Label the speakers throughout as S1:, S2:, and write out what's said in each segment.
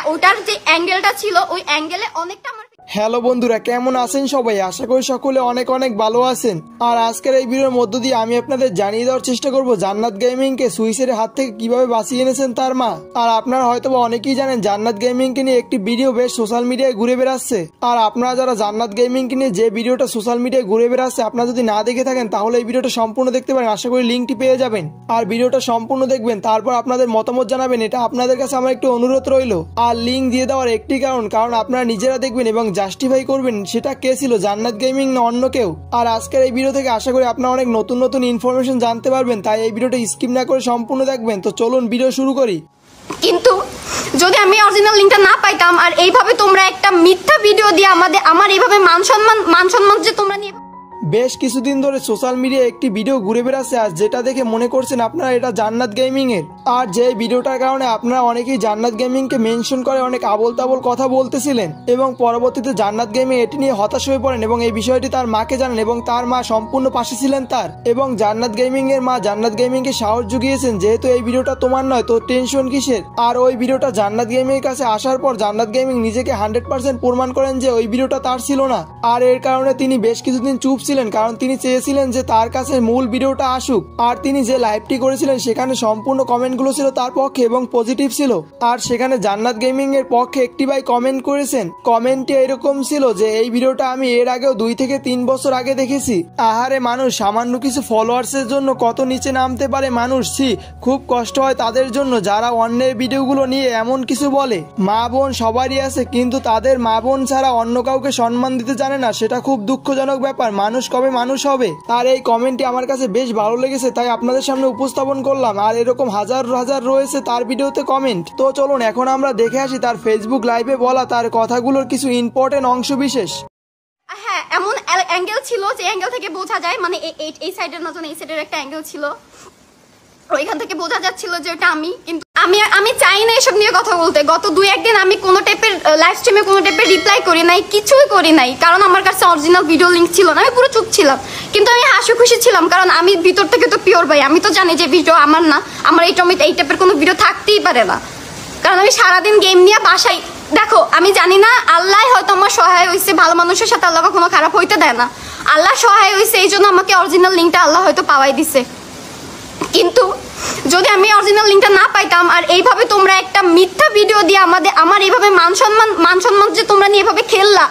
S1: হ্যাঁ ওটার যে অ্যাঙ্গেলটা ছিল ওই অ্যাঙ্গেলে অনেকটা আমার।
S2: হ্যালো বন্ধুরা, কেমন আছেন সবাই? আশা করি সকলে অনেক অনেক ভালো আছেন। আর আজকের এই ভিডিওর মধ্য দিয়ে আমি আপনাদের জানিয়ে দেওয়ার চেষ্টা করব জান্নাত গেমিংকে সুইসাইডের হাত থেকে কিভাবে বাঁচিয়ে এনেছেন তার মা। আর আপনারা হয়তো অনেকেই জানেন জান্নাত গেমিংকে নিয়ে একটি ভিডিও বেশ সোশ্যাল মিডিয়ায় ঘুরে বেড়াচ্ছে। আর আপনারা যারা জান্নাত গেমিংকে নিয়ে যে ভিডিওটা সোশ্যাল মিডিয়ায় ঘুরে বেড়াচ্ছে আপনারা যদি না দেখে থাকেন তাহলে এই ভিডিওটা সম্পূর্ণ দেখতে পারেন। আশা করি লিঙ্কটি পেয়ে যাবেন। আর ভিডিওটা সম্পূর্ণ দেখবেন, তারপর আপনাদের মতামত জানাবেন। এটা আপনাদের কাছে আমার একটু অনুরোধ রইল। আর লিঙ্ক দিয়ে দেওয়ার একটি কারণ আপনারা নিজেরা দেখবেন এবং জাস্টিফাই করবেন সেটা কে ছিল, জান্নাত গেমিং না অন্য কেউ। আর আজকের এই ভিডিও থেকে আশা করি আপনারা অনেক নতুন নতুন ইনফরমেশন জানতে পারবেন, তাই এই ভিডিওটা স্কিপ না করে সম্পূর্ণ দেখবেন। তো চলুন ভিডিও শুরু করি।
S1: কিন্তু যদি আমি অরিজিনাল লিঙ্কটা না পাইতাম আর এইভাবে তোমরা একটা মিথ্যা ভিডিও দিয়ে আমার এইভাবে মান সম্মান যে তোমরা নিয়ে
S2: বেশ কিছুদিন ধরে সোশ্যাল মিডিয়ায় একটি ভিডিও ঘুরে বেড়াচ্ছে, আর যেটা দেখে মনে করছেন আপনারা এটা জান্নাত গেমিং এর। আর যে ভিডিওটার কারণে আপনারা অনেকেই জান্নাত গেমিং কে মেনশন করে অনেক আবল তাবল কথা বলতেছিলেন এবং পরবর্তীতে জান্নাত গেমিং এটি নিয়ে হতাশ হয়ে পড়েন এবং এই বিষয়টি তার মাকে জানান এবং তার মা সম্পূর্ণ পাশে ছিলেন তার। এবং জান্নাত গেমিং এর মা জান্নাত গেমিং কে সাহস জুগিয়েছেন, যেহেতু এই ভিডিওটা তোমার নয় তো টেনশন কিসের। আর ওই ভিডিওটা জান্নাত গেমিং এর কাছে আসার পর জান্নাত গেমিং নিজেকে 100% প্রমাণ করেন যে ওই ভিডিওটা তার ছিল না। আর এর কারণে তিনি বেশ কিছুদিন চুপ ছিলেন, কারণ তিনি চেয়েছিলেন যে তার কাছে মূল ভিডিওটা আসুক। আর তিনি যে লাইভটি করেছিলেন সেখানে সম্পূর্ণ কমেন্টগুলো ছিল তার পক্ষে এবং পজিটিভ ছিল। আর সেখানে জান্নাত গেমিং এর পক্ষে একটি ভাই কমেন্ট করেছেন, কমেন্টটি এরকম ছিল যে এই ভিডিওটা আমি এর আগেও 2 থেকে 3 বছর আগে দেখেছি। আহারে মানুষ, সামান্য কিছু ফলোয়ার্স এর জন্য কত নিচে নামতে পারে মানুষ। খুব কষ্ট হয় তাদের জন্য যারা অন্যের ভিডিওগুলো নিয়ে এমন কিছু বলে। মা বোন সবারই আছে, কিন্তু তাদের মা বোন ছাড়া অন্য কাউকে সম্মান দিতে জানে না, সেটা খুব দুঃখজনক ব্যাপার। মানুষ কবে মানুষ হবে। আর এই কমেন্টটি আমার কাছে বেশ ভালো লেগেছে, তাই আপনাদের সামনে উপস্থাপন করলাম। আর এরকম হাজার হাজার রয়েছে তার ভিডিওতে কমেন্ট। তো চলুন এখন আমরা দেখে আসি তার ফেসবুক লাইভে বলা তার কথাগুলোর কিছু ইম্পর্টেন্ট অংশ বিশেষ।
S1: হ্যাঁ এমন অ্যাঙ্গেল ছিল যে অ্যাঙ্গেল থেকে বোঝা যায়, মানে এই সাইডের না এই সাইডের একটা অ্যাঙ্গেল ছিল, ওইখান থেকে বোঝা যাচ্ছিল যে ওটা আমি। কিন্তু আমি চাই না এসব নিয়ে কথা বলতে। গত 2-1 দিন আমি কোনো টাইপের লাইভ স্ট্রিমে কোনো টাইপের রিপ্লাই করি নাই, কিছুই করি নাই, কারণ আমার কাছে অরিজিনাল ভিডিও লিঙ্ক ছিল না। আমি পুরো চুপ ছিলাম, কিন্তু আমি হাসি খুশি ছিলাম, কারণ আমি ভিতর থেকে তো পিওর ভাই। আমি তো জানি যে ভিডিও আমার না, আমার এই টাইপের কোনো ভিডিও থাকতেই পারে না, কারণ আমি সারাদিন গেম নিয়ে বাসায়। দেখো আমি জানি না, আল্লাহ হয়তো আমার সহায় হয়েছে। ভালো মানুষের সাথে আল্লাহ কখনো খারাপ হইতে দেয় না। আল্লাহ সহায় হয়েছে, এই জন্য আমাকে অরিজিনাল লিঙ্কটা আল্লাহ হয়তো পাওয়াই দিছে। কিন্তু যদি আমি অরিজিনাল লিঙ্কটা না পাইতাম আর এইভাবে তোমরা একটা মিথ্যা ভিডিও দিয়ে আমার এইভাবে মান সম্মান যে তোমরা নিয়ে এভাবে খেললা,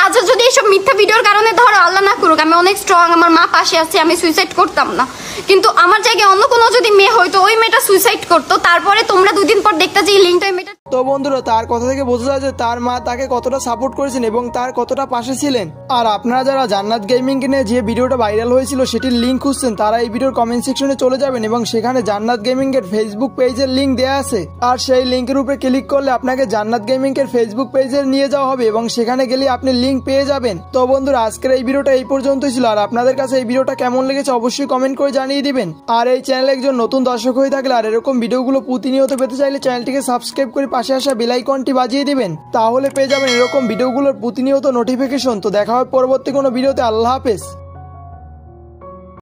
S1: আজ যদি এইসব মিথ্যা ভিডিওর কারণে ধরো আল্লাহ না করুক আমি অনেক স্ট্রং, আমার মা পাশে আছে, আমি সুইসাইড করতাম না। কিন্তু আমার জায়গায় অন্য কোনো যদি মেয়ে হয়তো ওই মেয়েটা সুইসাইড করতো, তারপরে তোমরা 2 দিন পর দেখতে যে এই লিঙ্কটা মেয়েটা।
S2: তো বন্ধুরা, তার কথা থেকে বোঝা যায় যে তার মা তাকে কতটা সাপোর্ট করেছেন এবং তার কতটা পাশে ছিলেন। আর আপনারা যারা জান্নাত গেমিং কে নিয়ে যে ভিডিওটা ভাইরাল হয়েছিল সেটির লিঙ্ক খুঁজছেন, তারা এই ভিডিওর কমেন্ট সেকশনে চলে যাবেন এবং সেখানে জান্নাত গেমিং এর ফেসবুক পেজের লিঙ্ক দেওয়া আছে। আর সেই লিঙ্কের উপরে ক্লিক করলে আপনাকে জান্নাত গেমিং এর ফেসবুক পেজে নিয়ে যাওয়া হবে এবং সেখানে গেলে আপনি লিঙ্ক পেয়ে যাবেন। তো বন্ধুরা, আজকের এই ভিডিওটা এই পর্যন্তই ছিল। আর আপনাদের কাছে এই ভিডিওটা কেমন লেগেছে অবশ্যই কমেন্ট করে জানিয়ে দিবেন। আর এই চ্যানেলে একজন নতুন দর্শক হয়ে থাকলে আর এরকম ভিডিওগুলো প্রতিনিয়ত পেতে চাইলে চ্যানেলটিকে সাবস্ক্রাইব করে পাশে আসা বেল আইকনটি বাজিয়ে দিবেন, তাহলে পেয়ে যাবেন এরকম ভিডিওগুলোর প্রতিনিয়ত নোটিফিকেশন। তো দেখা হবে পরবর্তী কোনো ভিডিওতে। আল্লাহ হাফেজ।